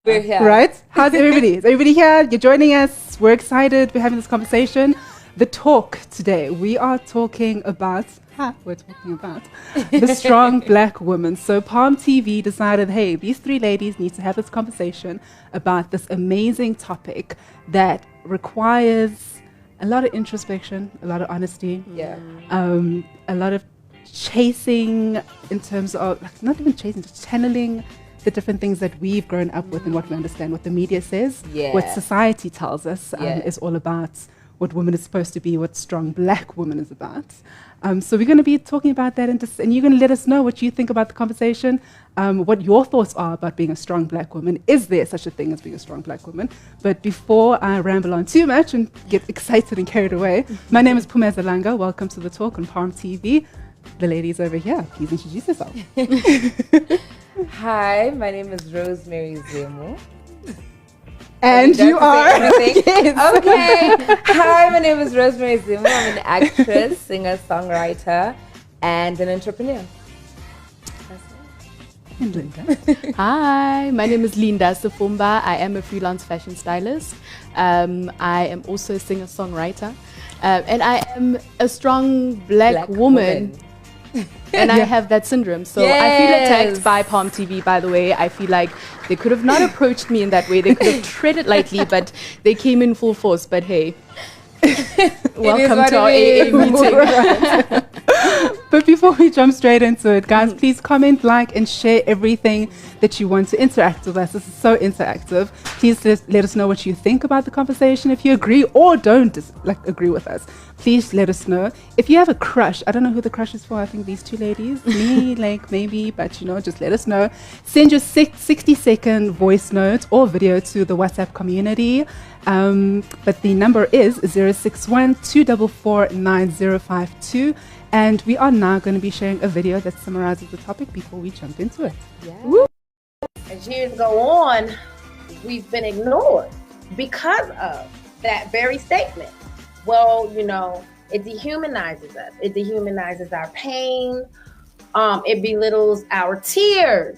We're here. Right? How's everybody? Is everybody here? You're joining us. We're excited. We're having this conversation. The talk today, we are talking about the strong black woman. So Palm TV decided, hey, these three ladies need to have this conversation about this amazing topic that requires a lot of introspection, a lot of honesty, a lot of chasing in terms of, not even chasing, just channeling the different things that we've grown up with and what we understand, what the media says, what society tells us is all about, what woman is supposed to be, what strong black woman is about. So we're going to be talking about that, and you're going to let us know what you think about the conversation, what your thoughts are about being a strong black woman. Is there such a thing as being a strong black woman? But before I ramble on too much and get excited and carried away, my name is Phumeza Langa. Welcome to the talk on Palm TV. The ladies over here, please introduce yourself. Hi, my name is Rosemary Zimu. And you are? Yes. Okay. Hi, my name is Rosemary Zimu. I'm an actress, singer, songwriter, and an entrepreneur. And Linda. Hi, my name is Linda Sifumbe. I am a freelance fashion stylist. I am also a singer-songwriter. And I am a strong black woman. And I have that syndrome. So I feel attacked by Palm TV, by the way. I feel like they could have not approached me in that way. They could have treaded lightly, but they came in full force. But hey, welcome to our AA meeting. But before we jump straight into it, guys, please comment, like, and share everything that you want to interact with us. This is so interactive. Please let us know what you think about the conversation. If you agree or don't agree with us, please let us know. If you have a crush, I don't know who the crush is for. I think these two ladies, me, maybe, but just let us know. Send your 60-second voice note or video to the WhatsApp community. But the number is 061 244 9052. And we are now going to be sharing a video that summarizes the topic before we jump into it. Yeah. As years go on, we've been ignored because of that very statement. Well, it dehumanizes us. It dehumanizes our pain. It belittles our tears.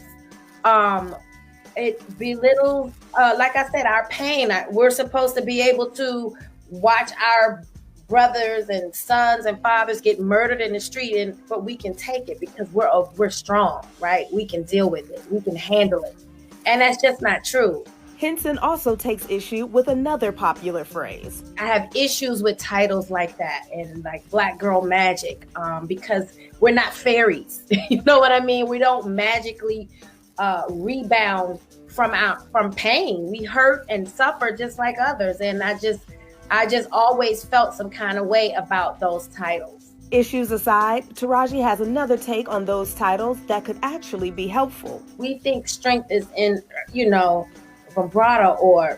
It belittles, like I said, our pain. We're supposed to be able to watch our brothers and sons and fathers get murdered in the street, but we can take it because we're strong, right? We can deal with it. We can handle it. And that's just not true. Henson also takes issue with another popular phrase. I have issues with titles like that and like Black Girl Magic, because we're not fairies. You know what I mean? We don't magically rebound from pain. We hurt and suffer just like others. And I just always felt some kind of way about those titles. Issues aside, Taraji has another take on those titles that could actually be helpful. We think strength is in, vibrato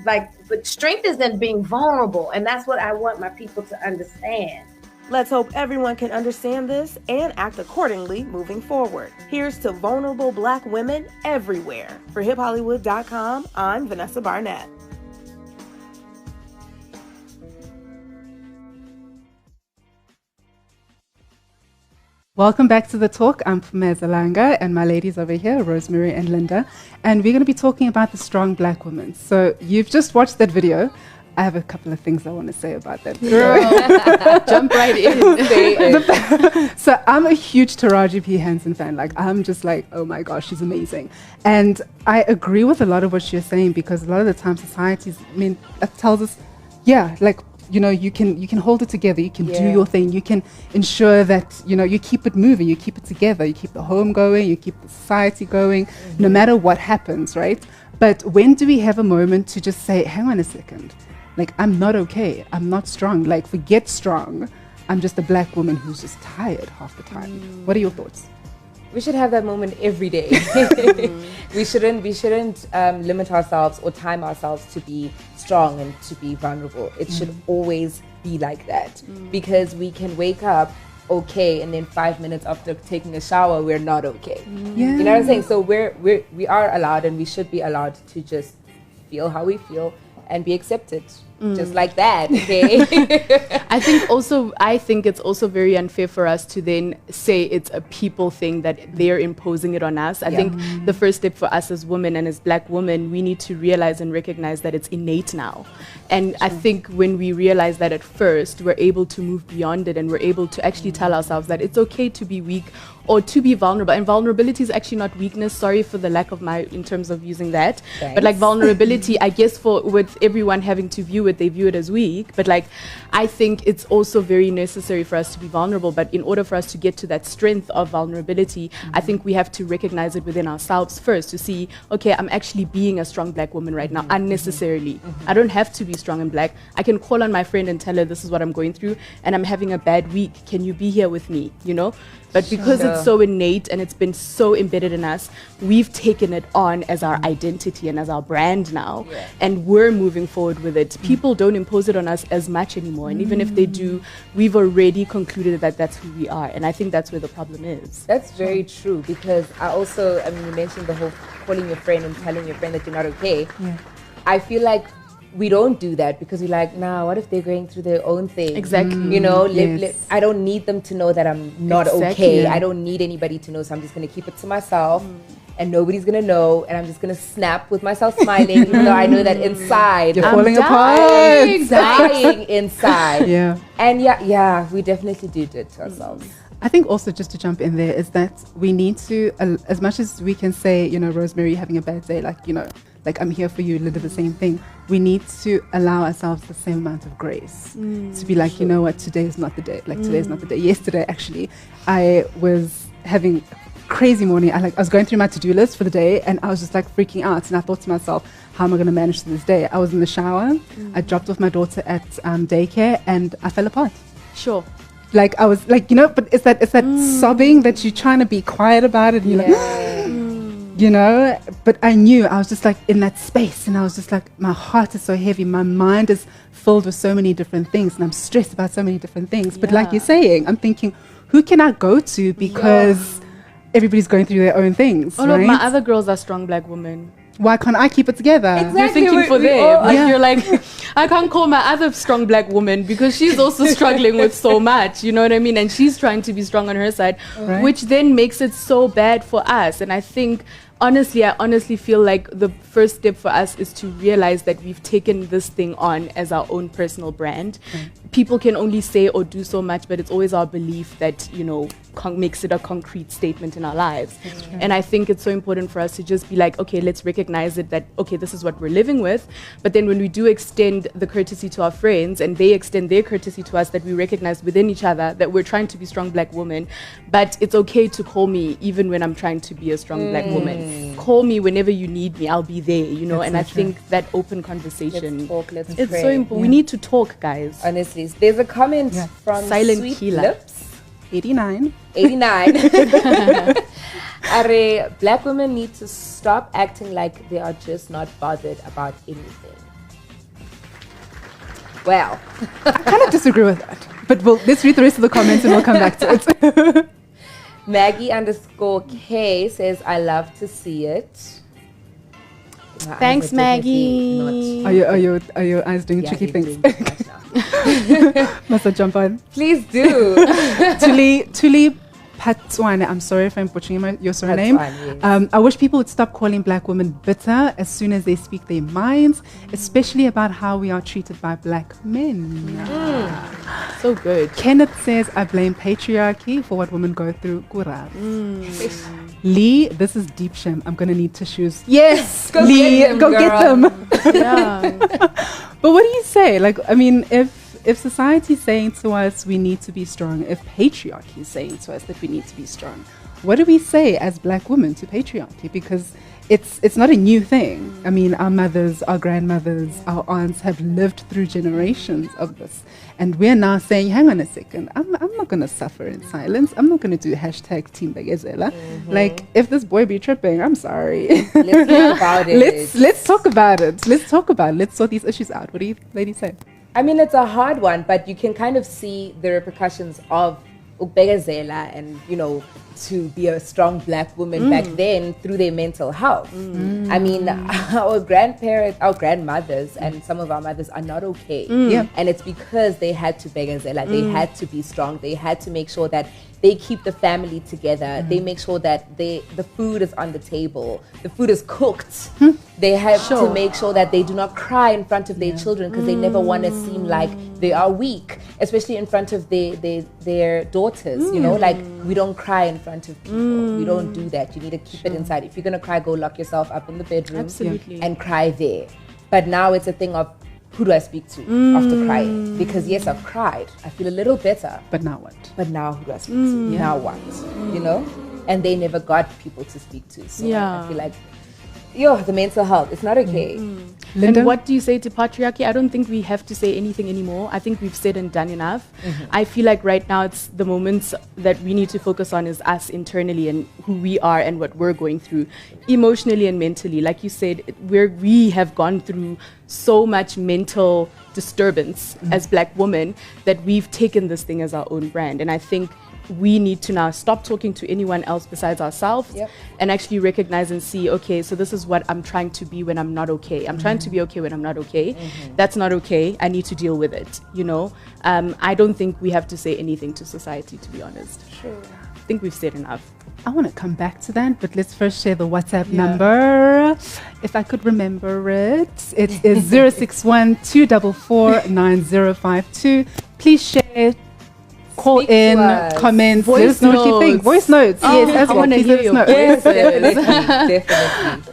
but strength is in being vulnerable. And that's what I want my people to understand. Let's hope everyone can understand this and act accordingly moving forward. Here's to vulnerable black women everywhere. For HipHollywood.com, I'm Vanessa Barnett. Welcome back to the talk. I'm Phumeza Langa, and my ladies over here, Rosemary and Linda, and we're going to be talking about the strong black woman. So you've just watched that video. I have a couple of things I want to say about that video. Jump right in. So I'm a huge Taraji P. Henson fan. I'm just oh my gosh, she's amazing. And I agree with a lot of what she's saying, because a lot of the time society tells us, you can hold it together, you can do your thing, you can ensure that, you keep it moving, you keep it together, you keep the home going, you keep the society going, no matter what happens, right? But when do we have a moment to just say, hang on a second, I'm not okay, I'm not strong, forget strong, I'm just a black woman who's just tired half the time. What are your thoughts? We should have that moment every day. We shouldn't limit ourselves or time ourselves to be strong and to be vulnerable. It should always be like that, because we can wake up okay and then 5 minutes after taking a shower we're not okay. You know what I'm saying? So we are allowed, and we should be allowed to just feel how we feel and be accepted just like that. Okay. I think it's also very unfair for us to then say it's a people thing that they're imposing it on us. I think the first step for us as women and as Black women, we need to realize and recognize that it's innate now. And I think when we realize that at first, we're able to move beyond it, and we're able to actually tell ourselves that it's okay to be weak or to be vulnerable. And vulnerability is actually not weakness. Sorry for the lack of in terms of using that. Thanks. But like vulnerability, I guess with everyone having to view it, they view it as weak. But like, I think it's also very necessary for us to be vulnerable. But in order for us to get to that strength of vulnerability, I think we have to recognize it within ourselves first to see, okay, I'm actually being a strong Black woman right now unnecessarily. I don't have to be strong and Black. I can call on my friend and tell her this is what I'm going through and I'm having a bad week. Can you be here with me? You know? But because it's so innate and it's been so embedded in us, we've taken it on as our identity and as our brand now. Yeah. And we're moving forward with it. People don't impose it on us as much anymore. And even if they do, we've already concluded that that's who we are. And I think that's where the problem is. That's very true, because you mentioned the whole calling your friend and telling your friend that you're not okay. Yeah. I feel like we don't do that because we're like, nah, what if they're going through their own thing? Exactly. You know, I don't need them to know that I'm not okay. I don't need anybody to know, so I'm just going to keep it to myself and nobody's going to know, and I'm just going to snap with myself smiling even though I know that inside you're falling apart. Dying inside. Yeah. And we definitely do it to ourselves. I think also, just to jump in there, is that we need to, as much as we can say, you know, Rosemary, having a bad day, like, you know, like I'm here for you, Linda, the same thing. We need to allow ourselves the same amount of grace to be like, you know what, today is not the day. Like today is not the day. Yesterday, actually, I was having a crazy morning. I was going through my to-do list for the day, and I was just like freaking out. And I thought to myself, how am I going to manage this day? I was in the shower. I dropped off my daughter at daycare, and I fell apart. Sure. Like I was like, you know, but it's that sobbing that you're trying to be quiet about it, and you're like, you know. But I knew I was just like in that space, and I was just like, my heart is so heavy, my mind is filled with so many different things, and I'm stressed about so many different things. But like you're saying, I'm thinking, who can I go to, because everybody's going through their own things. All of my other girls are strong Black women. Why can't I keep it together? Exactly. You're thinking for them. You're like, I can't call my other strong Black woman because she's also struggling with so much, you know what I mean? And she's trying to be strong on her side, which then makes it so bad for us. And I think, I honestly feel like the first step for us is to realize that we've taken this thing on as our own personal brand. People can only say or do so much, but it's always our belief that, you know, makes it a concrete statement in our lives. And I think it's so important for us to just be like, okay, let's recognize it, that, okay, this is what we're living with. But then when we do extend the courtesy to our friends and they extend their courtesy to us, that we recognize within each other that we're trying to be strong Black women, but it's okay to call me even when I'm trying to be a strong Black woman. Call me whenever you need me, I'll be there, you know. That's and I think that open conversation, let's it's pray. so important. We need to talk, guys. Honestly, there's a comment from Silent Sweet Killer. Lips. 89. Are Black women need to stop acting like they are just not bothered about anything. Well, I kind of disagree with that, but let's read the rest of the comments and we'll come back to it. Maggie_K says, I love to see it. Thanks, Maggie. Are your eyes doing tricky things? Must I jump on? Please do. Tuli Patswane, I'm sorry if I'm butchering your surname. Yes. I wish people would stop calling Black women bitter as soon as they speak their minds, especially about how we are treated by Black men. So good. Kenneth says, I blame patriarchy for what women go through. Lee, this is deep shame. I'm going to need tissues. Yes, go Lee, get them, go get them. But what do you say? Like, I mean, if society is saying to us we need to be strong, if patriarchy is saying to us that we need to be strong, what do we say as Black women to patriarchy? Because it's not a new thing. I mean, our mothers, our grandmothers, our aunts have lived through generations of this. And we're now saying, hang on a second, I'm not going to suffer in silence. I'm not going to do #Team Begezela. Like, if this boy be tripping, I'm sorry. Let's talk about it. Let's talk about it. Let's talk about it. Let's sort these issues out. What do you ladies say? I mean, it's a hard one, but you can kind of see the repercussions of Ubegezela and, you know, to be a strong black woman back then through their mental health. I mean, our grandmothers and some of our mothers are not okay. And it's because they had to beg and say, like, they had to be strong. They had to make sure that they keep the family together. They make sure that the food is on the table. The food is cooked. They have to make sure that they do not cry in front of their children because they never want to seem like they are weak, especially in front of their daughters. You know, like, we don't cry in front of people. We don't do that. You need to keep it inside. If you're going to cry, go lock yourself up in the bedroom and cry there. But now it's a thing of, who do I speak to after crying? Because yes, I've cried. I feel a little better. But now what? But now who do I speak to? Now what? You know? And they never got people to speak to. So I feel like, the mental health, it's not okay. Linda? And what do you say to patriarchy? I don't think we have to say anything anymore. I think we've said and done enough. I feel like right now it's the moments that we need to focus on is us internally and who we are and what we're going through emotionally and mentally. Like you said, we have gone through so much mental disturbance as black women that we've taken this thing as our own brand. And I think we need to now stop talking to anyone else besides ourselves and actually recognize and see, okay, so this is what I'm trying to be when I'm not okay. I'm trying to be okay when I'm not okay. That's not okay. I need to deal with it, you know? I don't think we have to say anything to society, to be honest. Sure. I think we've said enough. I want to come back to that, but let's first share the WhatsApp number. If I could remember it, it is 061 244 9052. Please share. Call in, comments, let us know what you think. Voice notes, yes, as well. I want to hear your voices. Definitely.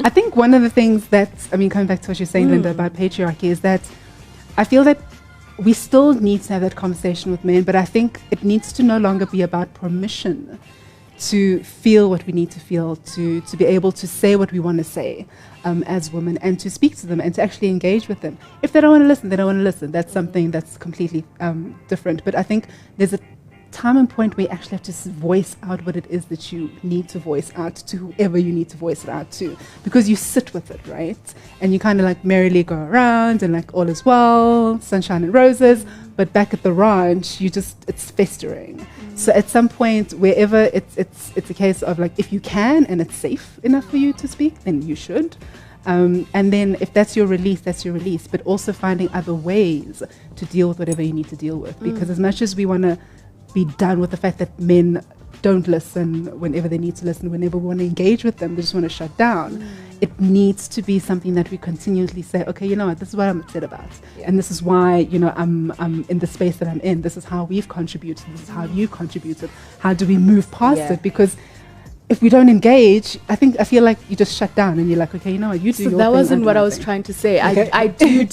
I think one of the things that, coming back to what you're saying, Linda, about patriarchy, is that I feel that we still need to have that conversation with men, but I think it needs to no longer be about permission to feel what we need to feel, to be able to say what we want to say as women, and to speak to them and to actually engage with them. If they don't want to listen, they don't want to listen. That's something that's completely different. But I think there's a time and point where you actually have to voice out what it is that you need to voice out to whoever you need to voice it out to, because you sit with it, right? And you kind of like merrily go around and like all is well, sunshine and roses, but back at the ranch, it's festering. So at some point, wherever it's a case of like, if you can and it's safe enough for you to speak, then you should. And then if that's your release, that's your release, but also finding other ways to deal with whatever you need to deal with. Because as much as we want to be done with the fact that men don't listen whenever they need to listen, whenever we want to engage with them, they just want to shut down. It needs to be something that we continuously say, okay, you know what, this is what I'm upset about. And this is why, you know, I'm in the space that I'm in. This is how we've contributed. This is how you contributed. How do we move past it? Because if we don't engage, I feel like you just shut down and you're like, okay, you know what, you do your thing. That wasn't what I was thing. trying to say. Okay.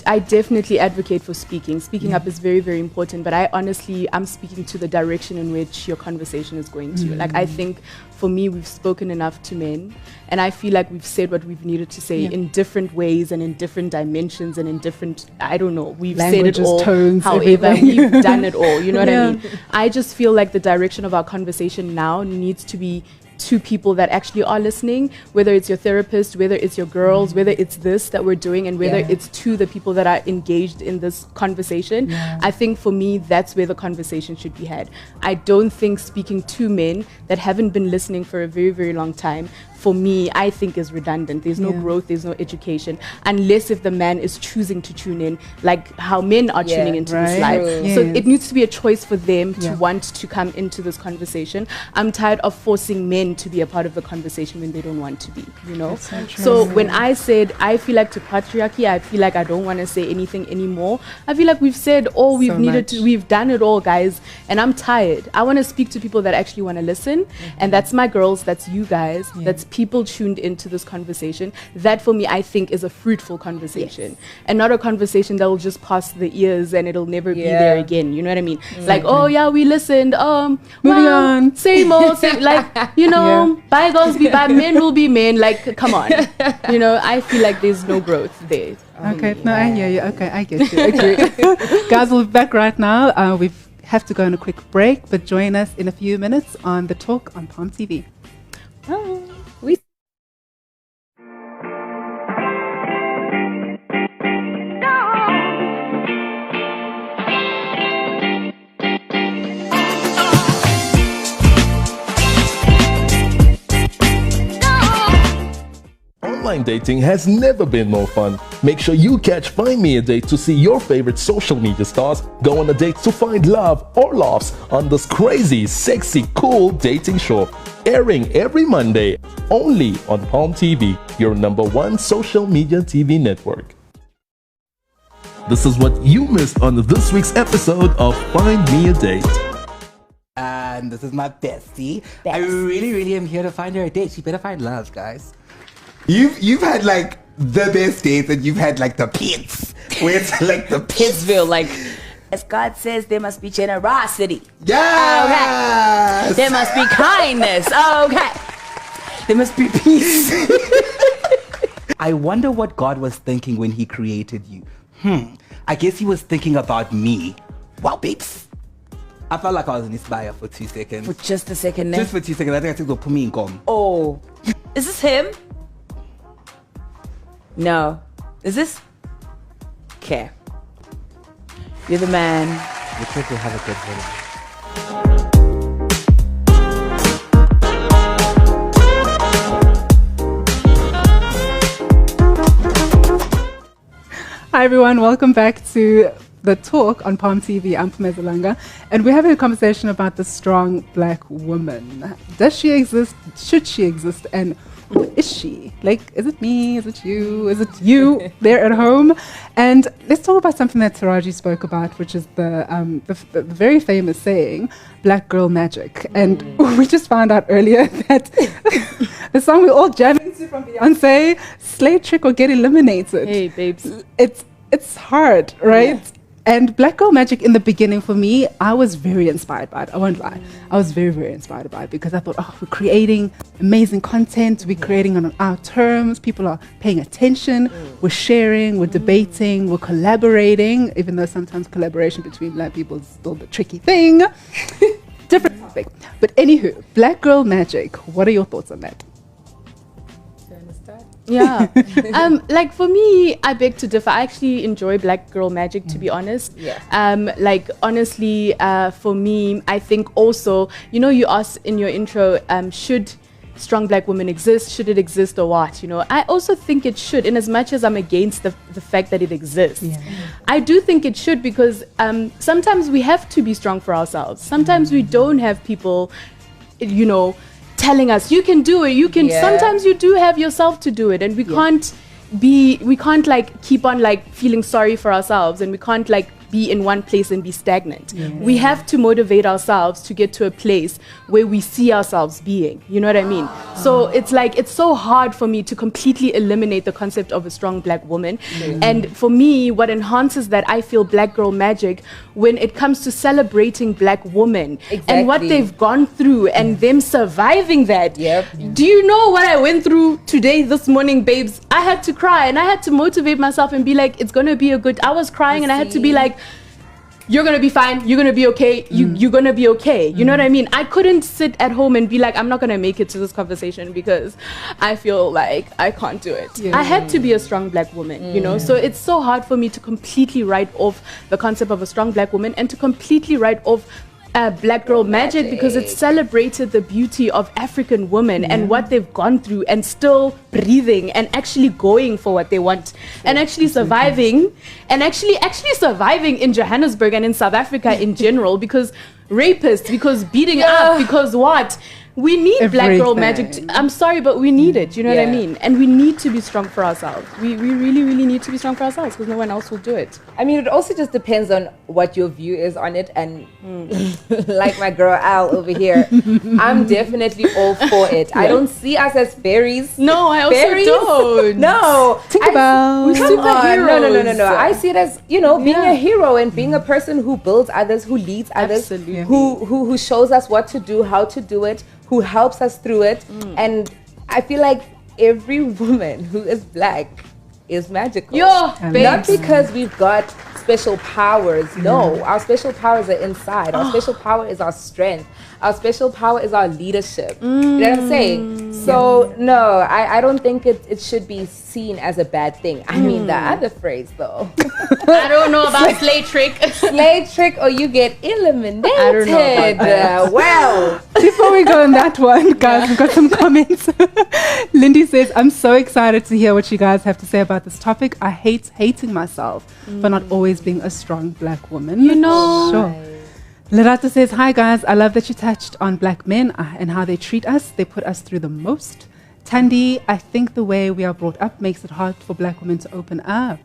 I definitely advocate for speaking. Speaking up is very, very important, but I'm speaking to the direction in which your conversation is going to. Like, I think for me, we've spoken enough to men, and I feel like we've said what we've needed to say in different ways and in different dimensions and in different, I don't know, we've languages, said it all. tones, however, everything. we've done it all. You know what I mean? I just feel like the direction of our conversation now needs to be to people that actually are listening, whether it's your therapist, whether it's your girls, whether it's this that we're doing, and whether it's to the people that are engaged in this conversation. I think for me, that's where the conversation should be had. I don't think speaking to men that haven't been listening for a very, very long time, for me, I think is redundant. There's no growth, there's no education, unless if the man is choosing to tune in, like how men are tuning into this live. So it needs to be a choice for them to want to come into this conversation. I'm tired of forcing men to be a part of the conversation when they don't want to be, you know? So when I said, I feel like to patriarchy, I feel like I don't want to say anything anymore. I feel like we've said all we've needed to, we've done it all, guys, and I'm tired. I want to speak to people that actually want to listen, and that's my girls, that's you guys, that's people tuned into this conversation. That for me, I think, is a fruitful conversation, and not a conversation that will just pass the ears and it'll never be there again. You know what I mean? Like, oh yeah, we listened. Moving on. Same old, same, like, you know, bygones be bye, men will be men. Like, come on. You know, I feel like there's no growth there. Okay, no, I hear you. Okay, I get you. Agree. Guys, we'll be back right now. We have to go on a quick break, but join us in a few minutes on The Talk on Palm TV. We Online dating has never been more fun. Make sure you catch Find Me a Date to see your favorite social media stars go on a date to find love or laughs on this crazy, sexy, cool dating show. Airing every Monday, only on Palm TV, your #1 social media TV network. This is what you missed on this week's episode of Find Me a Date. And this is my bestie. I really am here to find her a date. She better find love, guys. You've had like the best dates, and you've had like the pits, where it's like the Pittsville, like as God says, there must be generosity. Yes! Okay. There must be kindness. Okay. There must be peace. I wonder what God was thinking when He created you. I guess He was thinking about me. Wow, babes. I felt like I was in Inspire for 2 seconds. For just a second, Just for 2 seconds. I think I took the put me in gum. Oh, is this him? No. Is this? Okay. You're the man. Looks like we have a good village. Hi everyone, welcome back to The Talk on Palm TV. I'm Phumeza Langa, and we're having a conversation about the strong black woman. Does she exist? Should she exist? And who is she? Like, is it me? Is it you? Is it you there at home? And let's talk about something that Taraji spoke about, which is the very famous saying, "Black girl magic." And we just found out earlier that the song we all jam into from Beyonce, "Slay Trick or Get Eliminated." Hey, babes. It's hard, right? Yeah. And Black Girl Magic in the beginning for me, I was very inspired by it. I won't lie. I was very inspired by it because I thought, we're creating amazing content. We're creating on our terms. People are paying attention. We're sharing. We're debating. We're collaborating, even though sometimes collaboration between black people is still the tricky thing. Different topic. But anywho, Black Girl Magic. What are your thoughts on that? Yeah. Like for me, I beg to differ. I actually enjoy Black Girl Magic, to be honest. Yeah. Like honestly, for me, I think also, you asked in your intro, should strong black women exist? Should it exist or what? I also think it should, in as much as I'm against the fact that it exists. Yeah. I do think it should because sometimes we have to be strong for ourselves. Sometimes we don't have people, telling us you can do it, sometimes you do have yourself to do it, and we can't like keep on like feeling sorry for ourselves, and we can't like be in one place and be stagnant. We have to motivate ourselves to get to a place where we see ourselves being, you know what I mean? So it's like, it's so hard for me to completely eliminate the concept of a strong black woman. And for me, what enhances that, I feel Black Girl Magic when it comes to celebrating black women and what they've gone through and them surviving that. Do you know what I went through today, this morning, babes? I had to cry and I had to motivate myself and be like, it's gonna be I was crying and I had to be like, you're gonna be fine, you're gonna be okay, you're gonna be okay, you know what I mean? I couldn't sit at home and be like, I'm not gonna make it to this conversation because I feel like I can't do it. I had to be a strong black woman, so it's so hard for me to completely write off the concept of a strong black woman and to completely write off Black Girl Magic because it celebrated the beauty of African women and what they've gone through and still breathing and actually going for what they want and actually surviving and actually surviving in Johannesburg and in South Africa in general because rapists, because beating up, because what? We need Black Girl Magic. I'm sorry, but we need it. You know what I mean? And we need to be strong for ourselves. We really need to be strong for ourselves because no one else will do it. I mean, it also just depends on what your view is on it. And like my girl Al over here, I'm definitely all for it. I don't see us as fairies. No, I also don't. No. Tinkerbell. We're superheroes. No. I see it as, being a hero and being a person who builds others, who leads others, who shows us what to do, how to do it, who helps us through it. And I feel like every woman who is black is magical. Not because we've got special powers. No, our special powers are inside. Our special power is our strength. Our special power is our leadership. You know what I'm saying? So no, I don't think it should be seen as a bad thing. I mean the other phrase though. I don't know about slay trick. Slay trick or you get eliminated. I don't know about that. Well, Before we go on that one, guys, we've got some comments. Lindy says, I'm so excited to hear what you guys have to say about this topic. I hate hating myself for not always being a strong black woman. You know. Sure. Lerato says, hi guys, I love that you touched on black men and how they treat us. They put us through the most. Tandy, I think the way we are brought up makes it hard for black women to open up.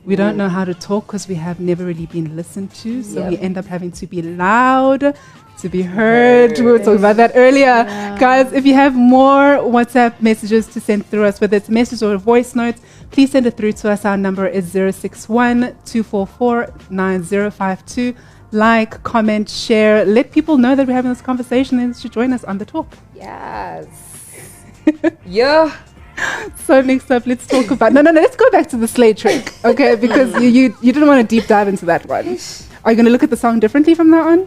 We don't know how to talk because we have never really been listened to. So we end up having to be loud to be heard. We were talking about that earlier. Guys, if you have more WhatsApp messages to send through us, whether it's messages or voice notes, please send it through to us. Our number is 061-244-9052. Like, comment, share. Let people know that we're having this conversation and they should join us on the talk. yes. Yeah. So next up, let's talk about... No, let's go back to the slay trick, okay? Because you didn't want to deep dive into that one. Are you going to look at the song differently from now on?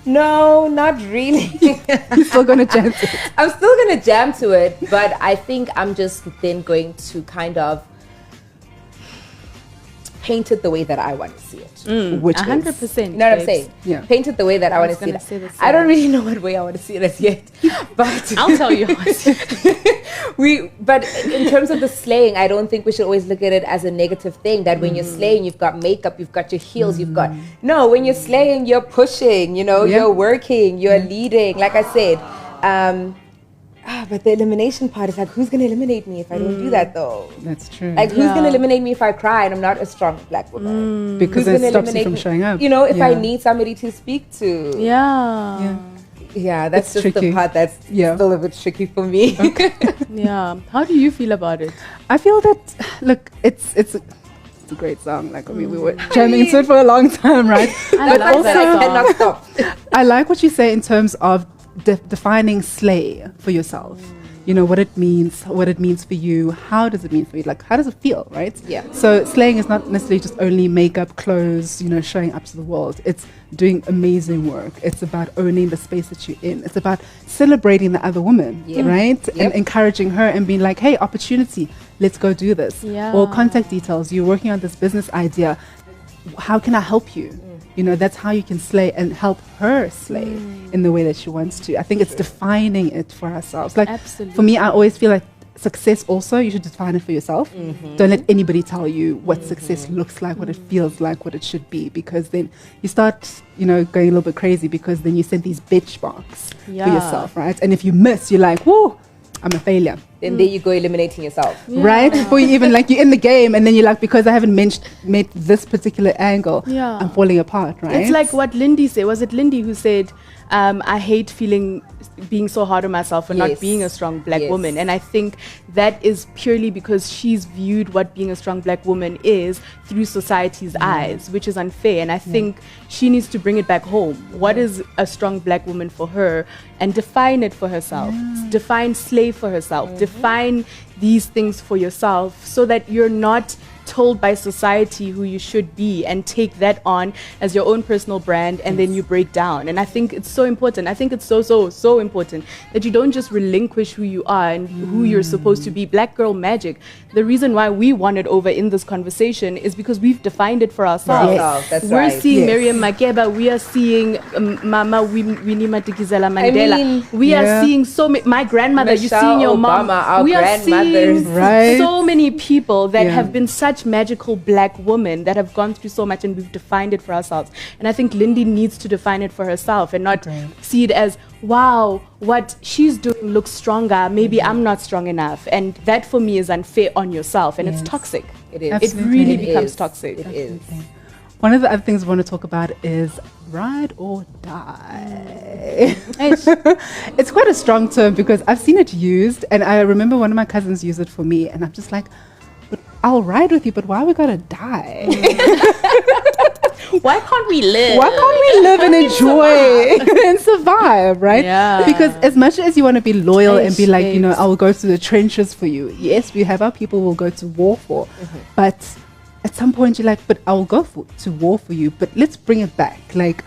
No, not really. You're still going to jam to it? I'm still going to jam to it, but I think I'm just then going to kind of paint it the way that I want to see it. Which 100%. You know what I'm saying? Yeah. Paint it the way that I want to see gonna it. say the same. I don't really know what way I want to see it as yet, but I'll tell you how I see it. But in terms of the slaying, I don't think we should always look at it as a negative thing. That when you're slaying, you've got makeup, you've got your heels, you've got when you're slaying, you're pushing. You're working, you're leading. Like I said, but the elimination part is like, who's gonna eliminate me if I don't do that though? That's true. Like, who's gonna eliminate me if I cry and I'm not a strong black woman? Because Who's it gonna stops you eliminate from me? showing up. If I need somebody to speak to. Yeah, that's It's just tricky. the part that's still a bit tricky for me. Yeah. How do you feel about it? I feel that, look, it's a great song. Like, I mean, we were jamming into it for a long time, right? I love that I song. cannot stop. I like what you say in terms of defining slay for yourself. What it means for you. How does it mean for you? Like, how does it feel, right? Yeah. So slaying is not necessarily just only makeup, clothes, showing up to the world. It's doing amazing work. It's about owning the space that you're in. It's about celebrating the other woman, right? And encouraging her and being like, hey, opportunity, let's go do this. Yeah. Or contact details. You're working on this business idea. How can I help you? That's how you can slay and help her slay in the way that she wants to. I think it's defining it for ourselves. Like, Absolutely. for me, I always feel like success also, you should define it for yourself. Don't let anybody tell you what success looks like, what it feels like, what it should be, because then you start, going a little bit crazy, because then you set these benchmarks for yourself, right? And if you miss, you're like, whoa, I'm a failure. Then there you go, eliminating yourself. Right? Before you even, like, you're in the game and then you're like, because I haven't met this particular angle, I'm falling apart, right? It's like what Lindy said. Was it Lindy who said, I hate being so hard on myself for not being a strong black woman? And I think that is purely because she's viewed what being a strong black woman is through society's eyes, which is unfair. And I think she needs to bring it back home. What is a strong black woman for her? And define it for herself. Define slave for herself. Define these things for yourself, so that you're not told by society who you should be, and take that on as your own personal brand, and then you break down. And I think it's so important. I think it's so important that you don't just relinquish who you are and who you're supposed to be. Black girl magic, the reason why we won it over in this conversation is because we've defined it for ourselves. That's We're right. seeing Miriam Makeba, we are seeing Mama Winnie Madikizela Mandela, we are seeing so many, my grandmother, you're Michelle seeing your Obama, mom, our we are grandmothers. seeing Right. so many people that have been such magical black women that have gone through so much, and we've defined it for ourselves. And I think Lindy needs to define it for herself and not see it as, wow, what she's doing looks stronger, maybe I'm not strong enough. And that for me is unfair on yourself, and it's toxic. It is. Absolutely. It really It becomes is. toxic. It is. One of the other things I want to talk about is ride or die. It's quite a strong term, because I've seen it used, and I remember one of my cousins used it for me, and I'm just like, but I'll ride with you, but why we gotta die? Why can't we live? Why can't we live and enjoy and survive, right? Yeah. Because as much as you want to be loyal and be like, I will go through the trenches for you. Yes, we have our people we'll go to war for, but at at some point you're like, but I'll go to war for you, but let's bring it back. Like,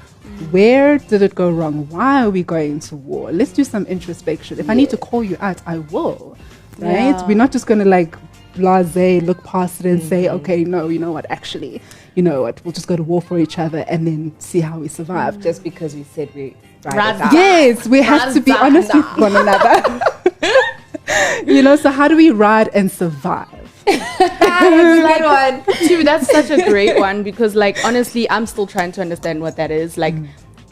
where did it go wrong? Why are we going to war? Let's do some introspection. If I need to call you out, I will. Right? We're not just going to like blasé, look past it and say, okay, no, you know what, actually, you know what, we'll just go to war for each other and then see how we survive. Just because we said we Yes, we have to be honest with one another. You know, so how do we ride and survive? That one too. That's such a great one because, like, honestly, I'm still trying to understand what that is. Like,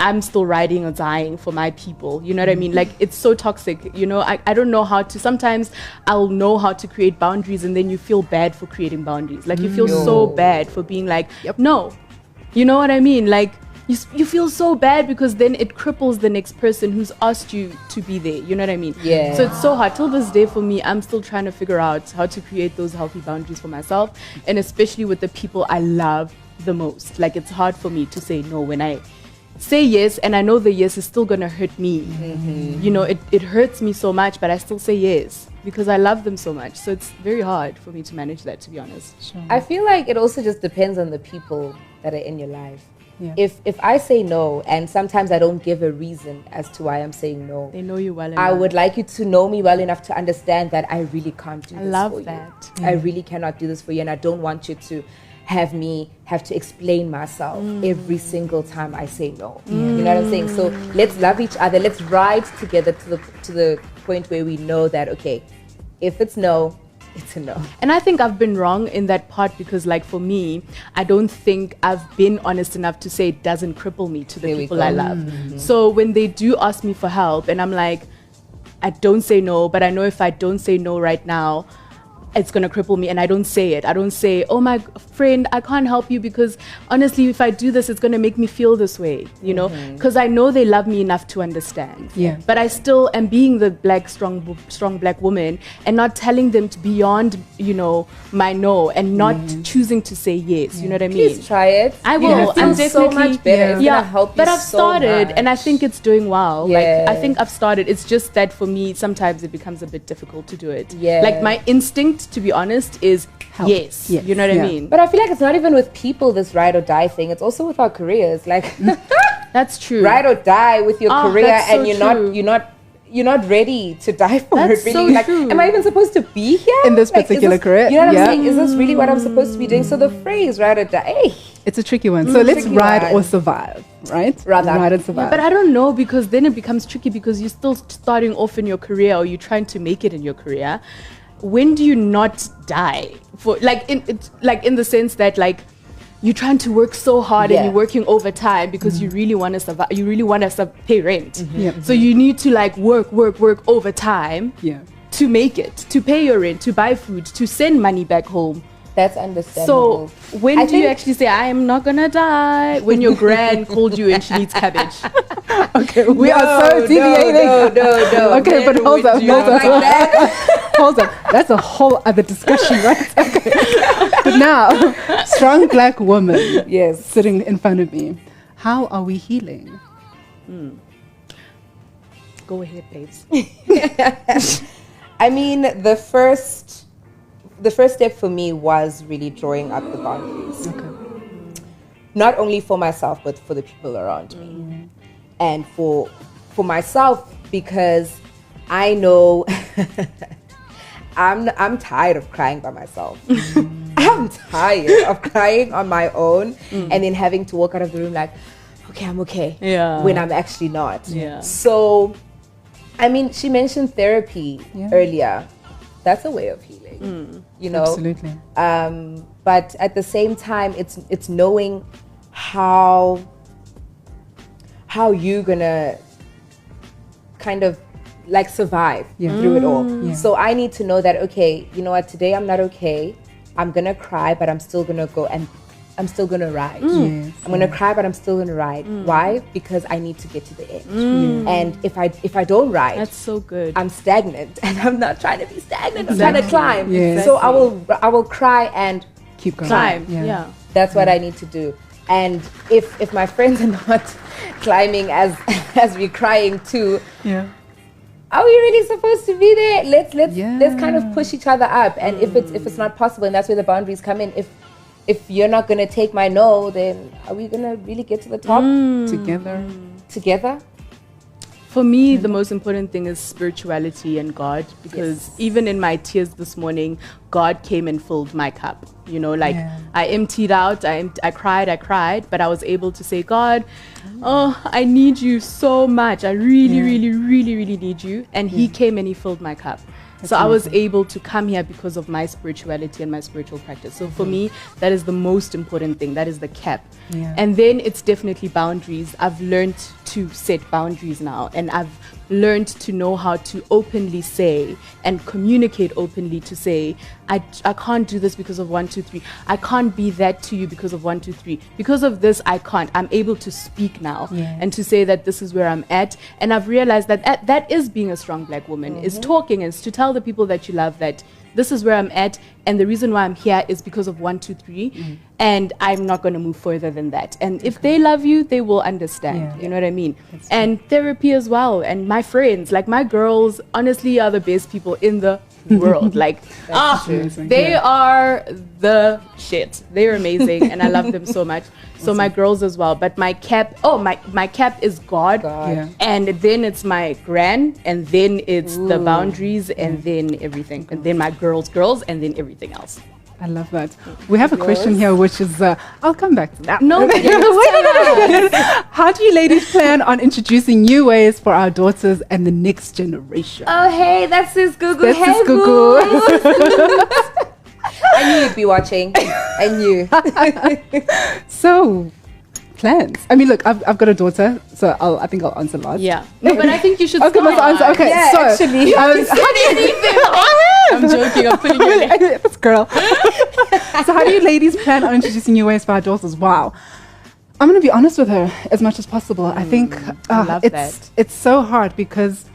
I'm still riding or dying for my people. You know what I mean? Like, it's so toxic. You know, I don't know how to. Sometimes I'll know how to create boundaries, and then you feel bad for creating boundaries. Like, you feel so bad for being like, no. You know what I mean? Like, you feel so bad because then it cripples the next person who's asked you to be there. You know what I mean? Yeah. So it's so hard. Till this day for me, I'm still trying to figure out how to create those healthy boundaries for myself, and especially with the people I love the most. Like, it's hard for me to say no when I say yes, and I know the yes is still gonna hurt me. You know, it hurts me so much, but I still say yes because I love them so much. So it's very hard for me to manage that, to be honest. Sure. I feel like it also just depends on the people that are in your life. Yeah. If I say no, and sometimes I don't give a reason as to why I'm saying no, They know you well enough. I would like you to know me well enough to understand that I really can't do this love for that. you. I really cannot do this for you, and I don't want you to have me have to explain myself every single time I say no. You know what I'm saying? So let's love each other. Let's ride together to the point where we know that, okay, if it's no, it's a no. And I think I've been wrong in that part because, like, for me, I don't think I've been honest enough to say it doesn't cripple me to the There we people go. I love. So when they do ask me for help and I'm like, I don't say no, but I know if I don't say no right now, it's going to cripple me, and I don't say it. I don't say, oh, my friend, I can't help you because honestly, if I do this, it's going to make me feel this way, you know, because I know they love me enough to understand. Yeah. But I still am being the strong black woman and not telling them to beyond, you know, my no, and not choosing to say yes. You know what I mean? Please try it. I You're will. gonna feel I'm so definitely much better. It's gonna help you but I've so started, much. and I think it's doing well. Yeah. Like, I think I've started. It's just that for me, sometimes it becomes a bit difficult to do it. Yeah. Like, my instinct, to be honest, is Help. yes. Yes. You know what Yeah. I mean? But I feel like it's not even with people, this ride or die thing. It's also with our careers. Like, That's true. ride or die with your Oh, career, that's so and true. you're not ready to die for That's it. Really, so like, true. am I even supposed to be here In this Like, is particular career? You know what Yeah. I'm saying? Is this really what I'm supposed to be doing? So the phrase ride or die, hey, It's a tricky one. So let's tricky ride one. or survive, right? Rather. Ride and Yeah, survive. but I don't know, because then it becomes tricky because you're still starting off in your career, or you're trying to make it in your career. When do you not die? For like in the sense that, like, you're trying to work so hard and Yeah. you're working overtime because you really want to survive. You really want to pay rent. Yeah. So you need to, like, work overtime Yeah. to make it, to pay your rent, to buy food, to send money back home. that's understandable. So when I do you think- actually say, I am not gonna die? When your gran called you and she needs cabbage. Okay, we are so deviating. No. Okay, but hold up, hold up. Like that. Hold on. That's a whole other discussion, right? Okay. But now, strong black woman Yes. sitting in front of me. How are we healing? Go ahead, babes. I mean, the first step for me was really drawing up the boundaries. Okay. Not only for myself, but for the people around me. And for myself, because I know I'm tired of crying by myself. I'm tired of crying on my own and then having to walk out of the room like, okay, I'm okay. Yeah. When I'm actually not. Yeah. So, I mean, she mentioned therapy earlier. That's a way of healing, you know? Absolutely. But at the same time, it's knowing how you're gonna kind of like survive through it all. Yeah. So I need to know that, okay, you know what, today I'm not okay. I'm gonna cry, but I'm still gonna go and I'm still gonna ride. Yes. I'm gonna cry, but I'm still gonna ride. Why? Because I need to get to the end. And if I don't ride, That's so good. I'm stagnant, and I'm not trying to be stagnant. I'm trying to climb. Yes. So I will cry and Keep going. Climb. Yeah. Yeah. that's what I need to do. And if my friends are not climbing as we're crying too, Yeah. are we really supposed to be there? Let's Yeah. kind of push each other up. And if it's not possible, and that's where the boundaries come in. if you're not gonna take my no, then are we gonna really get to the top together? For me, the most important thing is spirituality and God, because even in my tears this morning, God came and filled my cup. You know, like I emptied out, I cried, but I was able to say, God, I need you so much. I really, really, really, really need you. And He came and He filled my cup. So I was able to come here because of my spirituality and my spiritual practice. So for me, that is the most important thing. That is the cap. And then it's definitely boundaries. I've learned to set boundaries now, and I've learned to know how to openly say and communicate openly to say, I can't do this because of 1, 2, 3. I can't be that to you because of 1, 2, 3. Because of this, I can't. I'm able to speak now and to say that this is where I'm at. And I've realized that that is being a strong black woman, is talking, and is to tell the people that you love that this is where I'm at, and the reason why I'm here is because of 1, 2, 3, and I'm not going to move further than that. And if they love you, they will understand. You know what I mean? And therapy as well. And my friends, like my girls, honestly, are the best people in the world. Like, they are the shit. They're amazing, and I love them so much. So my girls as well. But my cap, my cap is God. And then it's my gran, and then it's the boundaries, and then everything. And then my girls, and then everything else. I love that. We have a question here, which is, I'll come back to that. No, how do you ladies plan on introducing new ways for our daughters and the next generation? Oh, hey, that's Sis Gugu. That's Hey, Sis Gugu. I knew you'd be watching. I knew. So, plans. I mean, look, I've got a daughter, so I think I'll answer last. Yeah. No, but I think you should Okay, start. let's answer. Okay, Yeah, so actually. I'm joking. I'm putting you in. This girl. So how do you ladies plan on introducing new ways for our daughters? Wow. I'm going to be honest with her as much as possible. I think I love that. It's so hard because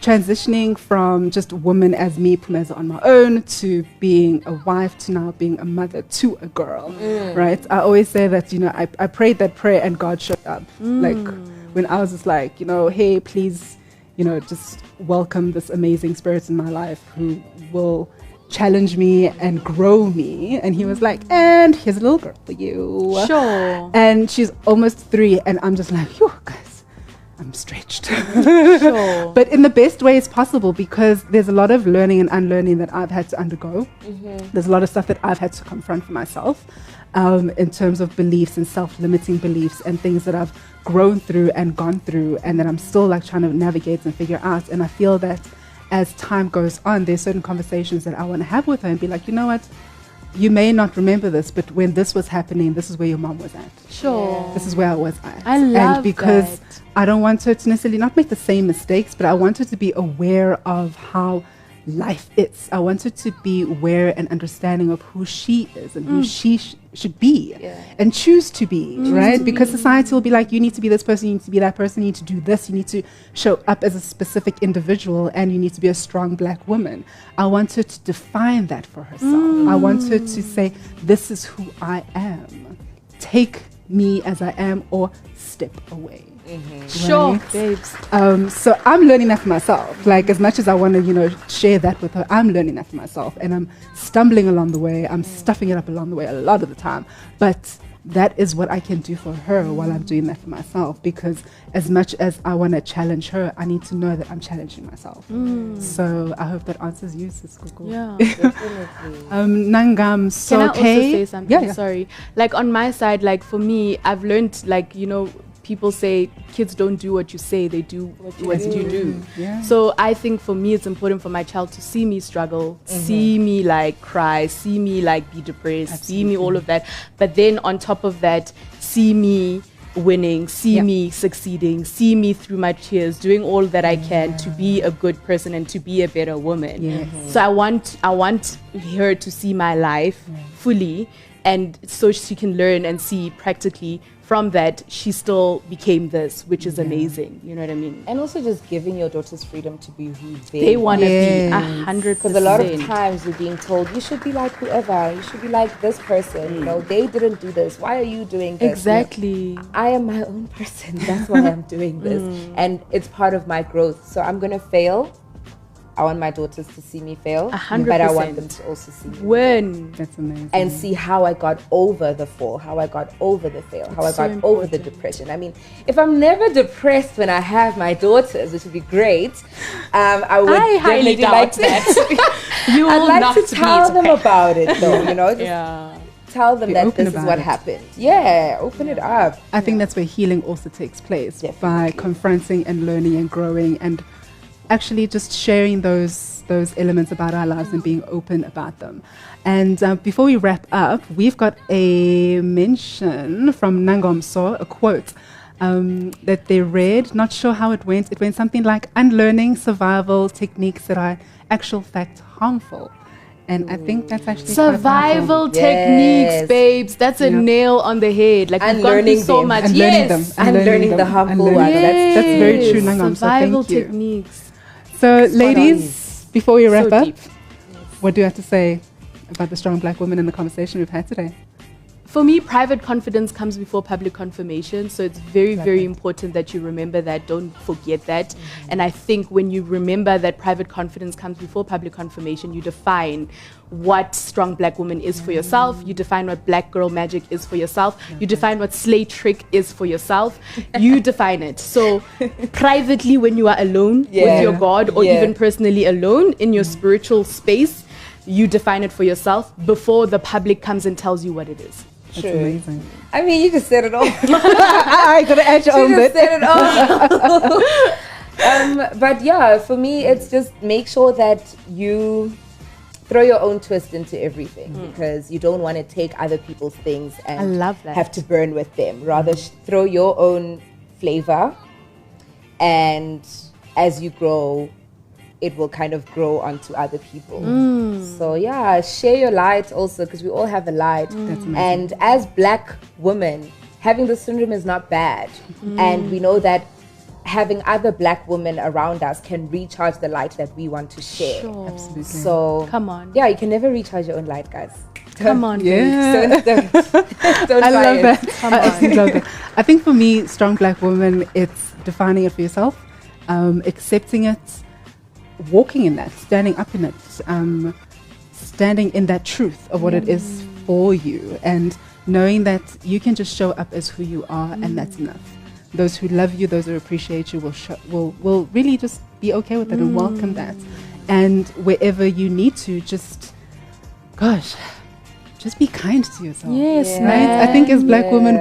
transitioning from just woman as me, Phumeza, on my own, to being a wife, to now being a mother to a girl, right? I always say that, you know, I prayed that prayer and God showed up. Like when I was just like, you know, hey, please, you know, just welcome this amazing spirit in my life who will challenge me and grow me. And He was like, and here's a little girl for you. Sure. And she's almost 3, and I'm just like, phew, guys, I'm stretched. Sure. But in the best ways possible, because there's a lot of learning and unlearning that I've had to undergo. There's a lot of stuff that I've had to confront for myself, in terms of beliefs and self-limiting beliefs and things that I've grown through and gone through, and that I'm still like trying to navigate and figure out. And I feel that as time goes on, there's certain conversations that I want to have with her and be like, you know what, you may not remember this, but when this was happening, this is where your mom was at. Sure. This is where I was at. I love And because that. I don't want her to necessarily not make the same mistakes, but I want her to be aware of how life is. I want her to be aware and understanding of who she is and who she should be and choose to be, right? Because society will be like, you need to be this person, you need to be that person, you need to do this, you need to show up as a specific individual, and you need to be a strong black woman. I want her to define that for herself. I want her to say, this is who I am. Take me as I am, or step away. Sure, Right? babes. So I'm learning that for myself. Like, as much as I want to, you know, share that with her, I'm learning that for myself, and I'm stumbling along the way. I'm stuffing it up along the way a lot of the time, but that is what I can do for her while I'm doing that for myself. Because as much as I want to challenge her, I need to know that I'm challenging myself. So I hope that answers you, Sis Gugu. Yeah. Nangam, so Can I also say something? Yeah. Sorry. Like on my side, like for me, I've learned, like, you know, people say kids don't do what you say, they do what you do. Yeah. So I think for me, it's important for my child to see me struggle, see me like cry, see me like be depressed, see me all of that. But then on top of that, see me winning, see me succeeding, see me through my tears, doing all that I can to be a good person and to be a better woman. So I want her to see my life fully, and so she can learn and see practically from that she still became this, which is amazing. You know what I mean? And also just giving your daughters freedom to be who They want to be Yes. 100%. Because a lot of times you're being told, you should be like whoever, you should be like this person, you know, they didn't do this, why are you doing this? Exactly. I am my own person, that's why I'm doing this. And it's part of my growth. So I'm going to fail. I want my daughters to see me fail, 100%. but I want them to also see me Win. That's amazing. and see how I got over the fall, how I got over the fail, how I so got over the depression. I mean, if I'm never depressed when I have my daughters, which would be great, I would I highly definitely doubt like to, that. You will I'd like not to be tell them depressed. about it, though. You know, just Yeah. tell them Be that open this is about what it. happened. Yeah, open it up. I think that's where healing also takes place, by Definitely. confronting and learning and growing and actually just sharing those elements about our lives and being open about them. And before we wrap up, we've got a mention from Nangomso, a quote that they read. Not sure how it went. It went something like, unlearning survival techniques that are actual fact harmful. And I think that's actually quite Survival Yes. techniques, babes. That's a Yeah. nail on the head. Like, we've gone through Unlearning so them. much. Unlearning Yes. them. Unlearning the harmful ones. That's very true, Nangam. So Survival thank you. techniques. So, ladies, before we wrap So up, deep. what do you have to say about the strong black women and the conversation we've had today? For me, private confidence comes before public confirmation. So it's very, very important that you remember that. Don't forget that. And I think when you remember that private confidence comes before public confirmation, you define what strong black woman is for yourself. You define what black girl magic is for yourself. You define what slay trick is for yourself. You define it. So privately, when you are alone with your God, or even personally alone in your spiritual space, you define it for yourself before the public comes and tells you what it is. That's True. amazing. I mean, you just said it all. I gotta add your own You just bit. said it all. But yeah, for me, it's just make sure that you throw your own twist into everything, because you don't want to take other people's things and I love that. have to burn with them. Rather, throw your own flavor, and as you grow, it will kind of grow onto other people. So yeah, share your light also, because we all have a light. That's amazing. And as black women, having the syndrome is not bad. And we know that having other black women around us can recharge the light that we want to share. Absolutely. So Come on. yeah, you can never recharge your own light, guys. Come on, Yeah. Don't I try love it. that. I absolutely love that. I think for me, strong black woman, it's defining it for yourself, accepting it, walking in that, standing up in it, standing in that truth of what it is for you, and knowing that you can just show up as who you are, and that's enough. Those who love you, those who appreciate you, will really just be okay with it and welcome that. And wherever you need to, just be kind to yourself. Yes, Yeah. Right? I think as black women,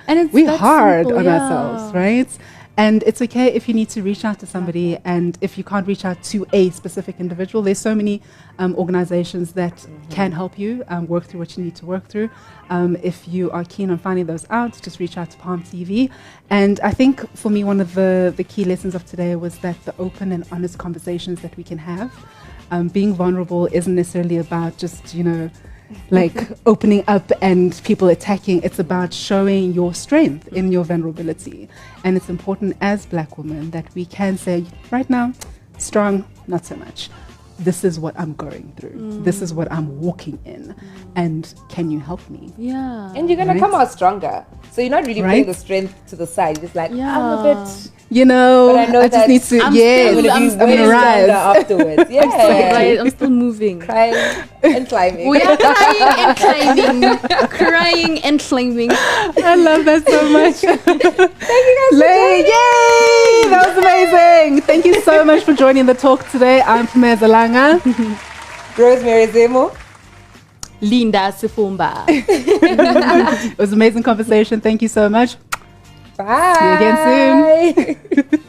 And we're that hard simple, on yeah. ourselves, right? And it's okay if you need to reach out to somebody, and if you can't reach out to a specific individual, there's so many organizations that can help you work through what you need to work through. If you are keen on finding those out, just reach out to Palm TV. And I think for me, one of the key lessons of today was that the open and honest conversations that we can have, being vulnerable isn't necessarily about just, like opening up and people attacking. It's about showing your strength in your vulnerability. And it's important as black women that we can say, right now, strong, not so much. This is what I'm going through. This is what I'm walking in. And can you help me? Yeah. And you're gonna Right. come out stronger. So you're not really Right. putting the strength to the side. You're just like, I'm Yeah. a bit. But I know I just that need to, I'm yes, still- I'm I'm gonna be I'm way gonna stronger rise. afterwards. Yeah. Right, I'm still moving. Crying and climbing. We are crying and climbing. Crying and climbing. I love that so much. Thank you guys. Yay! That was amazing. Thank you so much for joining the talk today. I'm Phumeza Langa. Rosemary Zimu. Linda Sifumbe. It was an amazing conversation. Thank you so much. Bye. See you again soon.